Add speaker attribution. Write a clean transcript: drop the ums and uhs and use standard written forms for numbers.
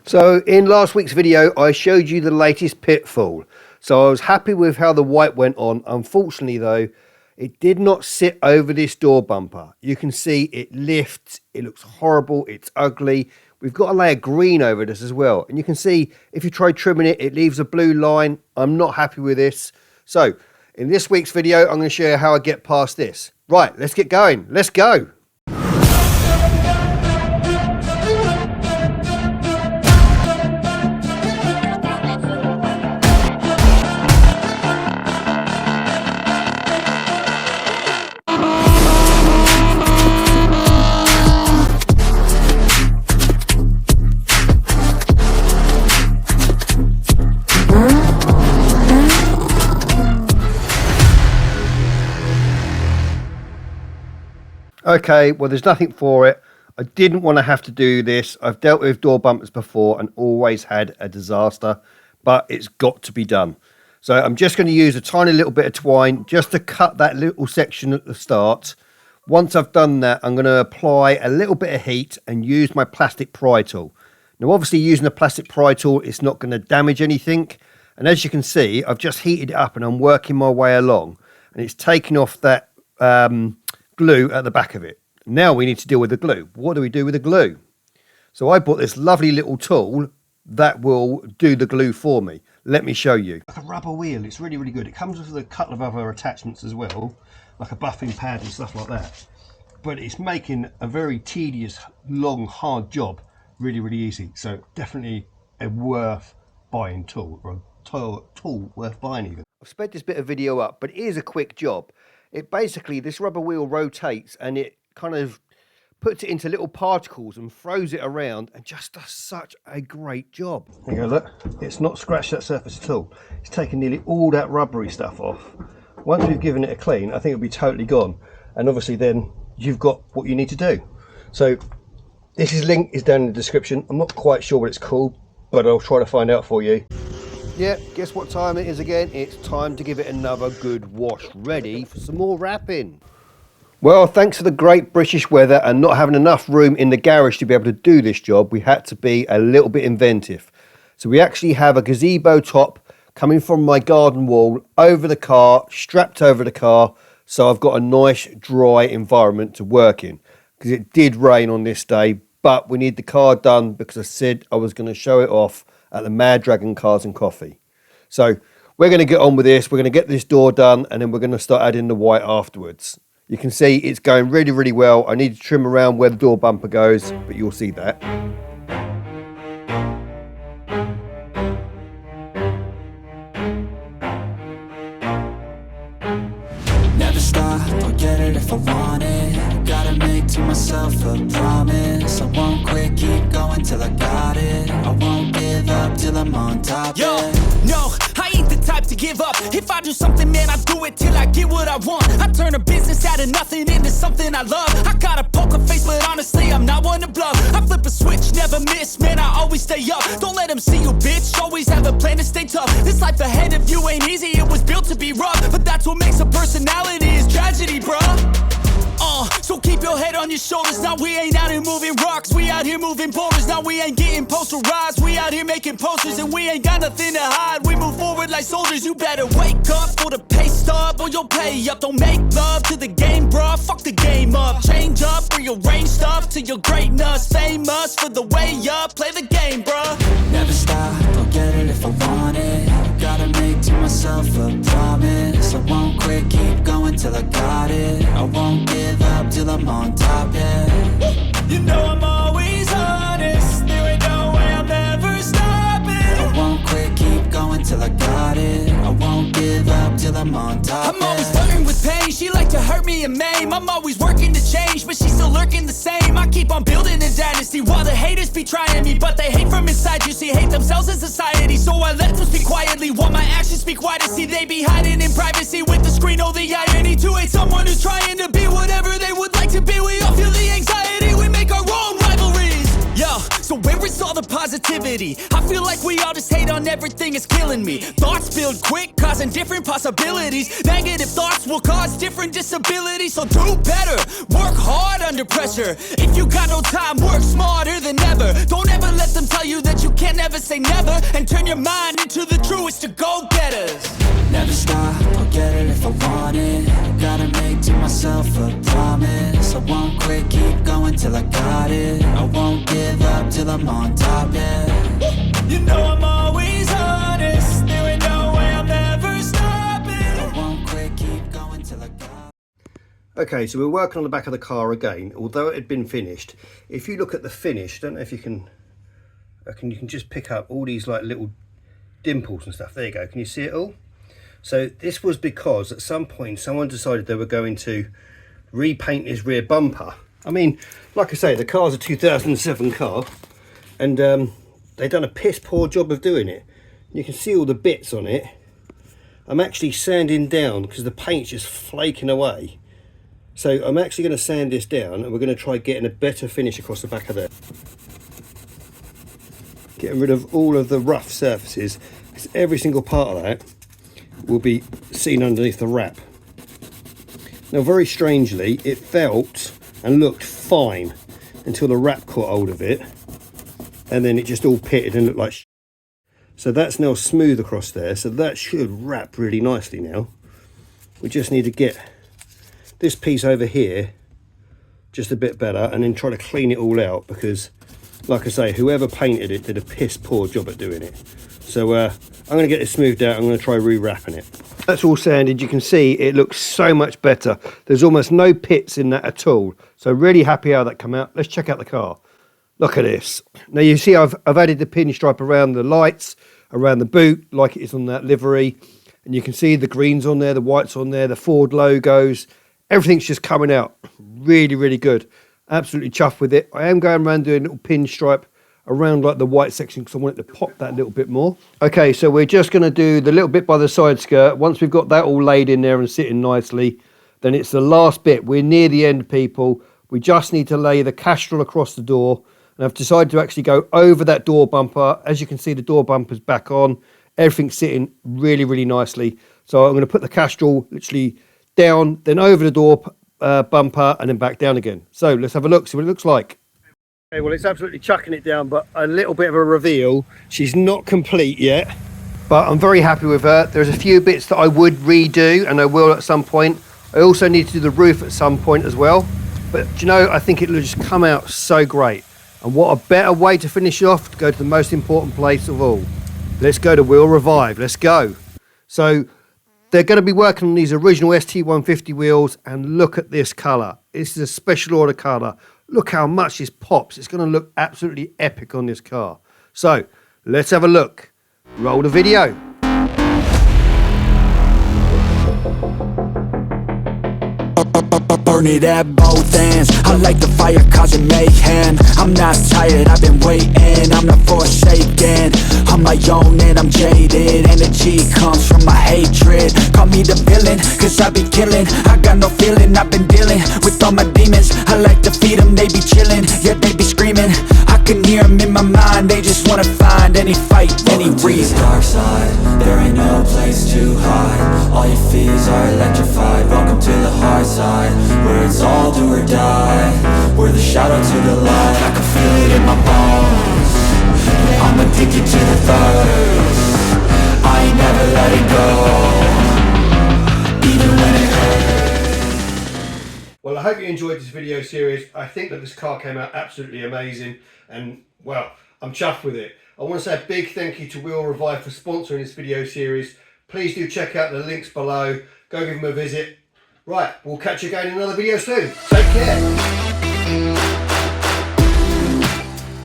Speaker 1: So in last week's video, I showed you the latest pitfall. So I was happy with how the white went on. Unfortunately though, it did not sit over this door bumper. You can see it lifts, it looks horrible, it's ugly. We've got a layer of green over this as well. And you can see if you try trimming it, it leaves a blue line. I'm not happy with this. So in this week's video, I'm going to show you how I get past this. Right, let's get going. Let's go. Okay, well, there's nothing for it. I didn't want to have to do this. I've dealt with door bumpers before and always had a disaster, but it's got to be done. So I'm just going to use a tiny little bit of twine just to cut that little section at the start. Once I've done that, I'm going to apply a little bit of heat and use my plastic pry tool. Now, obviously, using a plastic pry tool, it's not going to damage anything. And as you can see, I've just heated it up and I'm working my way along. And it's taking off that glue at the back of it. Now we need to deal with the glue. What do we do with the glue? So I bought this lovely little tool that will do the glue for me. Let me show you. Like a rubber wheel, it's really, really good. It comes with a couple of other attachments as well, like a buffing pad and stuff like that. But it's making a very tedious, long, hard job really, really easy. So definitely a worth buying tool, or a tool worth buying even. I've sped this bit of video up, but it is a quick job. It basically, this rubber wheel rotates and it kind of puts it into little particles and throws it around and just does such a great job. There you go, look, it's not scratched that surface at all. It's taken nearly all that rubbery stuff off. Once we've given it a clean, I think it'll be totally gone. And obviously then you've got what you need to do. So this link is down in the description. I'm not quite sure what it's called, but I'll try to find out for you. Yeah, guess what time it is again? It's time to give it another good wash, ready for some more wrapping. Well, thanks to the great British weather and not having enough room in the garage to be able to do this job, we had to be a little bit inventive. So we actually have a gazebo top coming from my garden wall over the car, strapped over the car, so I've got a nice dry environment to work in. Because it did rain on this day, but we need the car done because I said I was going to show it off at the Mad Dragon Cars and Coffee. So we're going to get on with this. We're going to get this door done and then we're going to start adding the white afterwards. You can see it's going really, really well. I need to trim around where the door bumper goes, but you'll see that.
Speaker 2: Never stop, I'll get it if I want it. Gotta make to myself a promise. I won't quit, keep going till I got it. I won't give up till I'm on top.
Speaker 3: Yo, no, I ain't the type to give up. If I do something, man, I do it till I get what I want. I turn a business out of nothing into something I love. I got a poker face, but honestly, I'm not one to bluff. I flip a switch, never miss, man, I always stay up. Don't let them see you, bitch, always have a plan to stay tough. This life ahead of you ain't easy, it was built to be rough. But that's what makes a personality, is tragedy, bruh. So keep your head on your shoulders. Now we ain't out here moving rocks, we out here moving boulders. Now we ain't getting posterized, we out here making posters. And we ain't got nothing to hide, we move forward like soldiers. You better wake up for the pay stub or you'll pay up. Don't make love to the game, bruh, fuck the game up. Change up, rearrange stuff to your greatness. Famous for the way up, play the game, bruh.
Speaker 2: Never stop, I'll get it if I want it. Gotta make to myself a promise. I won't quit, keep going till I got it. I won't give up till I'm on top, yeah.
Speaker 3: You know I'm always honest, there ain't no way I'm ever stopping.
Speaker 2: I won't quit, keep going till I got it. I won't give up till I'm on top,
Speaker 3: I'm always flirting with pain, she like to hurt me and maim. I'm always working to change, but she's still lurking the same. I keep on building a dynasty while the haters be trying me. But they hate from inside, you see, hate themselves in society. So I let them speak quietly while my actions speak wider. See, they be hiding in privacy with the screen, oh the irony. To hate someone who's trying to be whatever they would like to be. We all feel the anxiety, we make our own rivalries. Yo, so where is all the positivity? I feel like we all just hate on everything, it's killing me. Thoughts build quick, causing different possibilities. Negative thoughts will cause different disabilities. So do better, work hard under pressure. If you got no time, work smarter than ever. Don't ever let them tell you that you can't never say never, and turn your mind into the truest of go-getters.
Speaker 2: Never stop, I'll get it if I want it. Gotta make to myself a promise. I won't quit, keep going till I got it. I won't give up till I'm on top, yeah.
Speaker 3: You know I'm always honest, there ain't no way I'm ever stopping.
Speaker 2: I won't quit, keep going till I got it.
Speaker 1: Okay, so we're working on the back of the car again, although it had been finished. If you look at the finish, I don't know if you can, you can just pick up all these like little dimples and stuff. There you go, can you see it all? So this was because at some point someone decided they were going to repaint this rear bumper. I mean, like I say, the car's a 2007 car, and they've done a piss poor job of doing it. You can see all the bits on it. I'm actually sanding down because the paint's just flaking away. So I'm actually going to sand this down, and we're going to try getting a better finish across the back of there. Getting rid of all of the rough surfaces, because every single part of that will be seen underneath the wrap. Now, very strangely, it felt and looked fine until the wrap caught hold of it, and then it just all pitted and looked like shit. So that's now smooth across there, so that should wrap really nicely now. We just need to get this piece over here just a bit better, and then try to clean it all out, because like I say, whoever painted it did a piss poor job at doing it. So I'm going to get this smoothed out. I'm going to try re-wrapping it. That's all sanded. You can see it looks so much better. There's almost no pits in that at all. So really happy how that come out. Let's check out the car. Look at this. Now you see I've added the pinstripe around the lights, around the boot, like it is on that livery. And you can see the greens on there, the whites on there, the Ford logos. Everything's just coming out really, really good. Absolutely chuffed with it. I am going around doing a little pinstripe around like the white section because I want it to pop that little bit more. Okay, so we're just going to do the little bit by the side skirt. Once we've got that all laid in there and sitting nicely, then it's the last bit. We're near the end, people. We just need to lay the castrol across the door, and I've decided to actually go over that door bumper. As you can see, the door bumper's back on. Everything's sitting really, really nicely. So I'm going to put the castrol literally down, then over the door bumper, and then back down again. So let's have a look, see what it looks like. Okay, well, it's absolutely chucking it down, but a little bit of a reveal. She's not complete yet, but I'm very happy with her. There's a few bits that I would redo, and I will at some point. I also need to do the roof at some point as well. But do you know, I think it'll just come out so great. And what a better way to finish off, to go to the most important place of all. Let's go to Wheel Revive. Let's go. So they're going to be working on these original ST150 wheels, and look at this colour. This is a special order colour. Look how much this pops. It's going to look absolutely epic on this car. So let's have a look. Roll the video.
Speaker 2: Burn it at both ends. I like the fire causing mayhem. I'm not tired, I've been waiting. I'm not forsaken. I'm my own and I'm jaded. Energy comes from my hatred. Call me the villain, cause I be killing. I got no feeling, I've been dealing with all my demons. I like to feed them, they be chilling. Yeah, they be screaming. I can hear them in my mind. They just wanna find any fight, any reason.
Speaker 4: Dark side, there ain't no place to hide. All your fears are electrified. Welcome to the hard side, where it's all do or die. We're the shadow to the light. I can feel it in my bones. I'm addicted to the thirst. I ain't never letting go, even when it hurts.
Speaker 1: Well, I hope you enjoyed this video series. I think that this car came out absolutely amazing, and well, I'm chuffed with it. I want to say a big thank you to Wheel Revive for sponsoring this video series. Please do check out the links below. Go give them a visit. Right, we'll catch you again in another video soon. Take care.